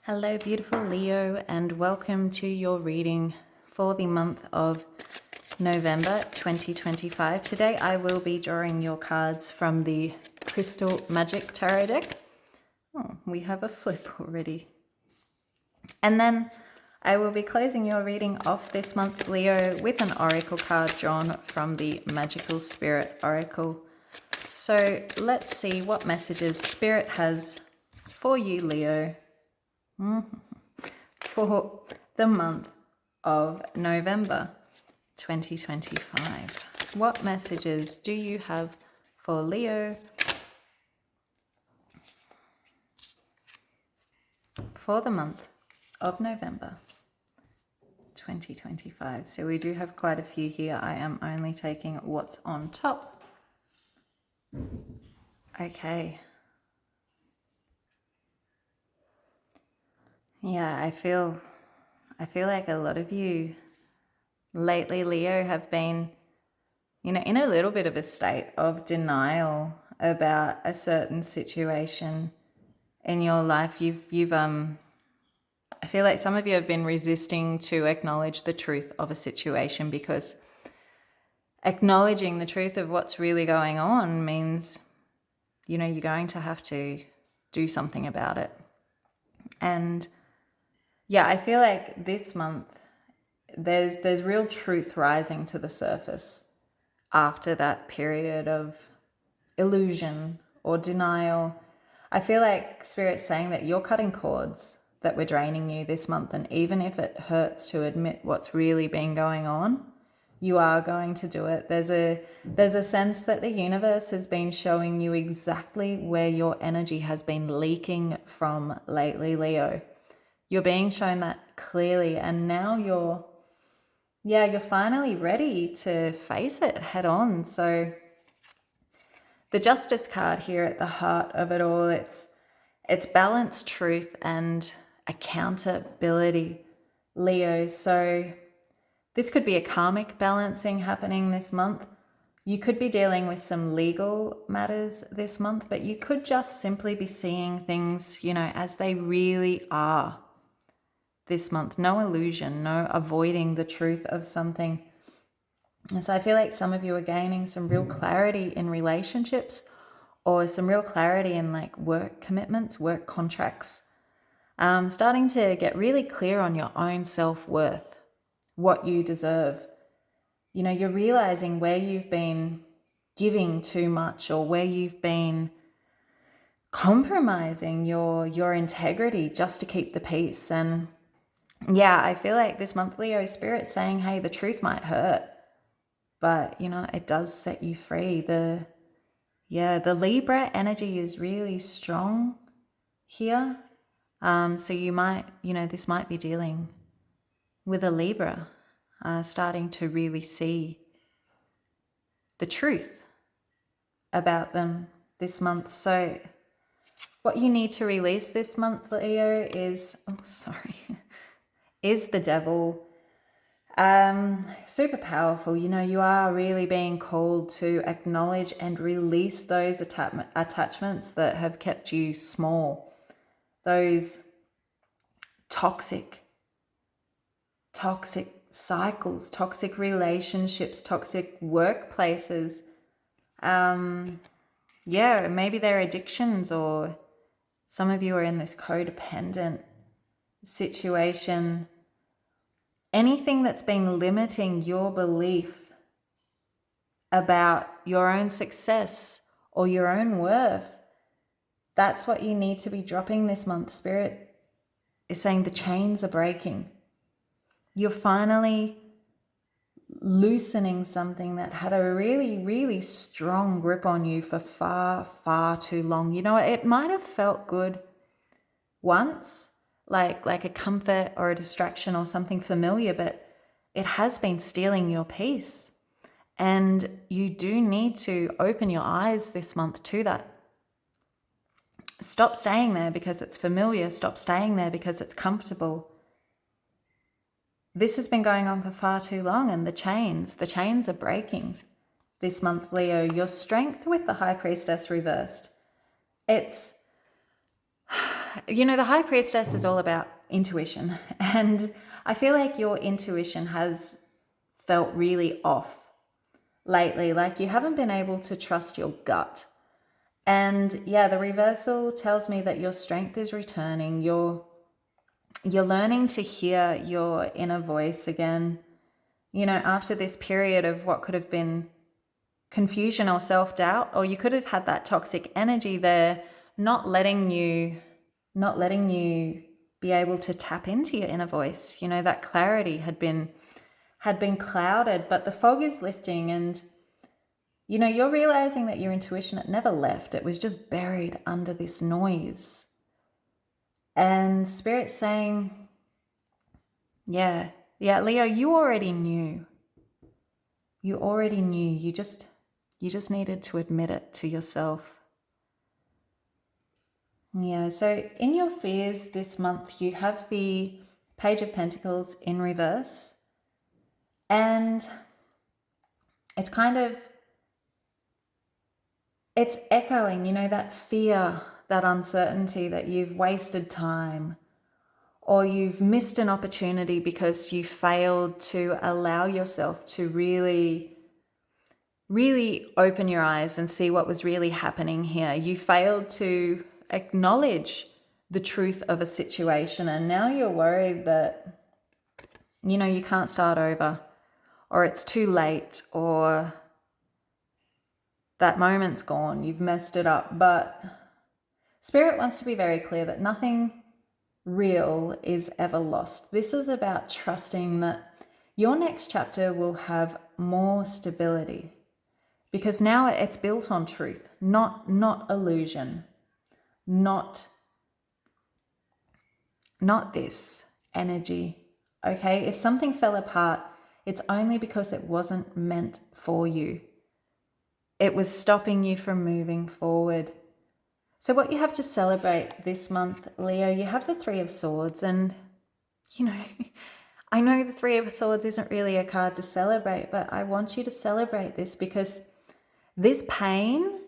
Hello, beautiful Leo, and welcome to your reading for the month of November 2025. Today I will be drawing your cards from the Crystal Magic Tarot deck. Oh, we have a flip already. And then I will be closing your reading off this month, Leo, with an oracle card drawn from the Magical Spirit Oracle. So let's see what messages Spirit has for you, Leo, for the month of November 2025. What messages do you have for Leo for the month of November 2025? So we do have quite a few here. I am only taking what's on top. Okay. Yeah, I feel like a lot of you lately, Leo, have been, in a little bit of a state of denial about a certain situation in your life. I feel like some of you have been resisting to acknowledge the truth of a situation, because acknowledging the truth of what's really going on means, you're going to have to do something about it. And yeah, I feel like this month there's real truth rising to the surface after that period of illusion or denial. I feel like Spirit's saying that you're cutting cords that were draining you this month, and even if it hurts to admit what's really been going on, you are going to do it. There's a sense that the universe has been showing you exactly where your energy has been leaking from lately, Leo. You're being shown that clearly, and now you're finally ready to face it head on. So the Justice card here at the heart of it all, it's balance, truth, and accountability, Leo. So this could be a karmic balancing happening this month. You could be dealing with some legal matters this month, but you could just simply be seeing things, as they really are this month. No illusion, no avoiding the truth of something. And so I feel like some of you are gaining some real clarity in relationships, or some real clarity in like work commitments, work contracts. Starting to get really clear on your own self-worth, what you deserve. You're realizing where you've been giving too much, or where you've been compromising your integrity just to keep the peace. And yeah, I feel like this month, Leo, Spirit's saying, hey, the truth might hurt, but it does set you free. The Libra energy is really strong here. So you might, this might be dealing with a Libra, starting to really see the truth about them this month. So what you need to release this month, Leo, is is the Devil. Super powerful. You are really being called to acknowledge and release those attachments that have kept you small, those toxic cycles, toxic relationships, toxic workplaces. Maybe they're addictions, or some of you are in this codependent situation. Anything that's been limiting your belief about your own success or your own worth, that's what you need to be dropping this month. Spirit is saying the chains are breaking. You're finally loosening something that had a really, really strong grip on you for far, far too long. It might have felt good once, like a comfort or a distraction or something familiar, but it has been stealing your peace. And you do need to open your eyes this month to that. Stop staying there because it's familiar. Stop staying there because it's comfortable. This has been going on for far too long, and the chains are breaking this month, Leo. Your strength with the High Priestess reversed. It's the High Priestess is all about intuition. And I feel like your intuition has felt really off lately. Like you haven't been able to trust your gut. And yeah, the reversal tells me that your strength is returning. You're learning to hear your inner voice again. After this period of what could have been confusion or self-doubt, or you could have had that toxic energy there, not letting you be able to tap into your inner voice. That clarity had been clouded, but the fog is lifting, and you're realizing that your intuition, it never left. It was just buried under this noise. And Spirit's saying, yeah, Leo, you already knew. You just needed to admit it to yourself. Yeah, so in your fears this month, you have the Page of Pentacles in reverse. And it's it's echoing, that fear, that uncertainty that you've wasted time, or you've missed an opportunity because you failed to allow yourself to really, really open your eyes and see what was really happening here. You failed to acknowledge the truth of a situation, and now you're worried that, you can't start over, or it's too late, or that moment's gone, you've messed it up. But Spirit wants to be very clear that nothing real is ever lost. This is about trusting that your next chapter will have more stability, because now it's built on truth, not illusion, not this energy. Okay, if something fell apart, it's only because it wasn't meant for you. It was stopping you from moving forward. So what you have to celebrate this month, Leo, you have the Three of Swords. And, I know the Three of Swords isn't really a card to celebrate, but I want you to celebrate this, because this pain,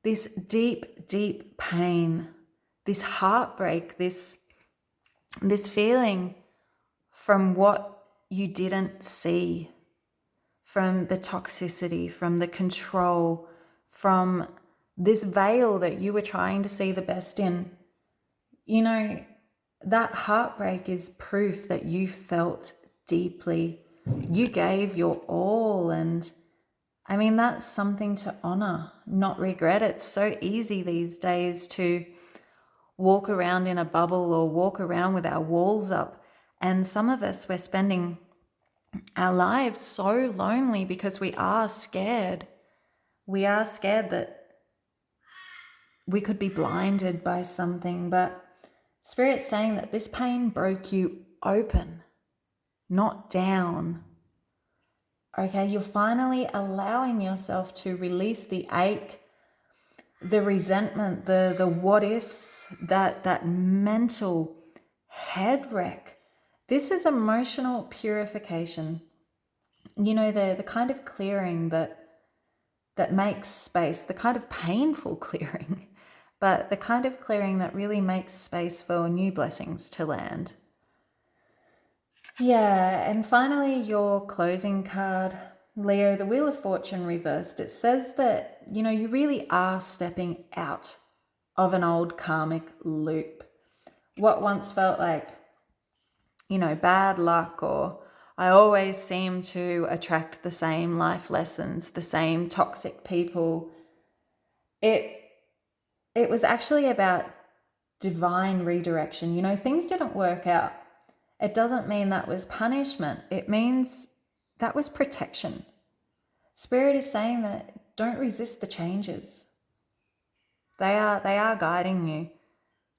this deep, deep pain, this heartbreak, this feeling from what you didn't see, from the toxicity, from the control, from this veil that you were trying to see the best in, that heartbreak is proof that you felt deeply. You gave your all. And I mean, that's something to honor, not regret. It's so easy these days to walk around in a bubble or walk around with our walls up. And some of us, we're spending our lives so lonely because we are scared. We are scared that we could be blinded by something. But Spirit's saying that this pain broke you open, not down. Okay, you're finally allowing yourself to release the ache, the resentment, the what ifs, that mental head wreck. This is emotional purification. The kind of clearing that makes space, the kind of painful clearing, but the kind of clearing that really makes space for new blessings to land. Yeah, and finally, your closing card, Leo, the Wheel of Fortune reversed. It says that, you really are stepping out of an old karmic loop. What once felt like, bad luck, or I always seem to attract the same life lessons, the same toxic people. It was actually about divine redirection. Things didn't work out. It doesn't mean that was punishment. It means that was protection. Spirit is saying that don't resist the changes. They are guiding you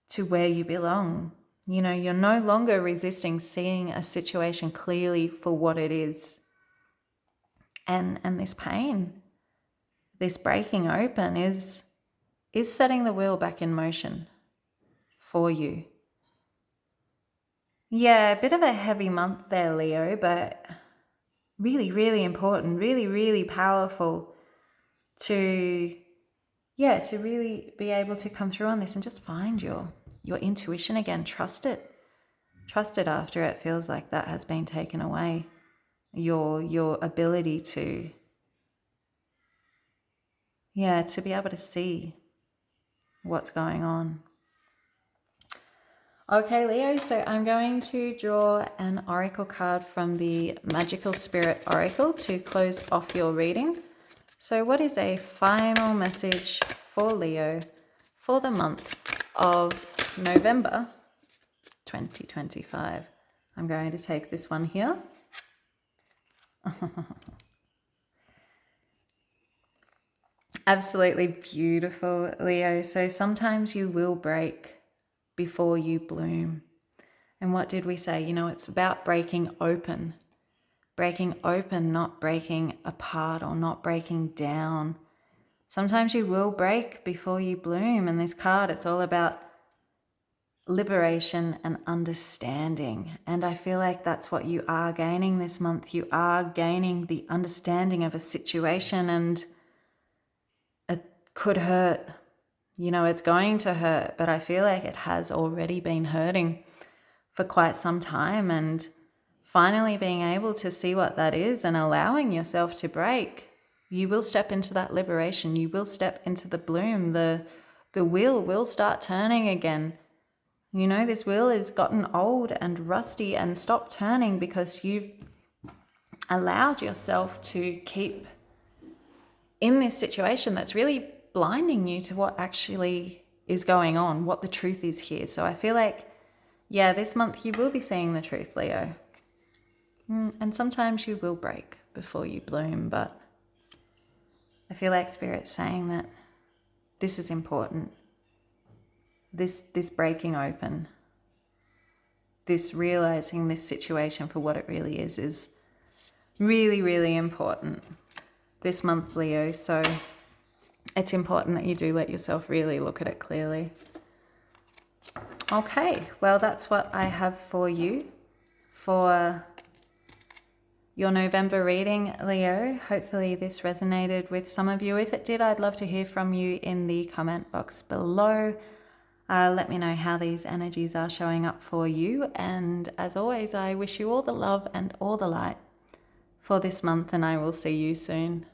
to where you belong. You're no longer resisting seeing a situation clearly for what it is. And this pain, this breaking open is setting the wheel back in motion for you. Yeah, a bit of a heavy month there, Leo, but really, really important, really, really powerful to really be able to come through on this and just find your your intuition again. Trust it. Trust it after it feels like that has been taken away. Your ability to be able to see what's going on. Okay, Leo, so I'm going to draw an oracle card from the Magical Spirit Oracle to close off your reading. So what is a final message for Leo for the month of November 2025? I'm going to take this one here. Absolutely beautiful, Leo. So sometimes you will break before you bloom. And what did we say? It's about breaking open. Breaking open, not breaking apart or not breaking down. Sometimes you will break before you bloom. And this card, it's all about liberation and understanding. And I feel like that's what you are gaining this month. You are gaining the understanding of a situation, and it could hurt. It's going to hurt, but I feel like it has already been hurting for quite some time, and finally being able to see what that is and allowing yourself to break, you will step into that liberation. You will step into the bloom. The wheel will start turning again. This wheel has gotten old and rusty and stopped turning because you've allowed yourself to keep in this situation that's really blinding you to what actually is going on, what the truth is here. So I feel like, this month you will be seeing the truth, Leo. And sometimes you will break before you bloom, but I feel like Spirit's saying that this is important. This breaking open, this realizing this situation for what it really is really, really important this month, Leo. So it's important that you do let yourself really look at it clearly. Okay, well, that's what I have for you for your November reading, Leo. Hopefully this resonated with some of you. If it did, I'd love to hear from you in the comment box below. Let me know how these energies are showing up for you. And as always, I wish you all the love and all the light for this month, and I will see you soon.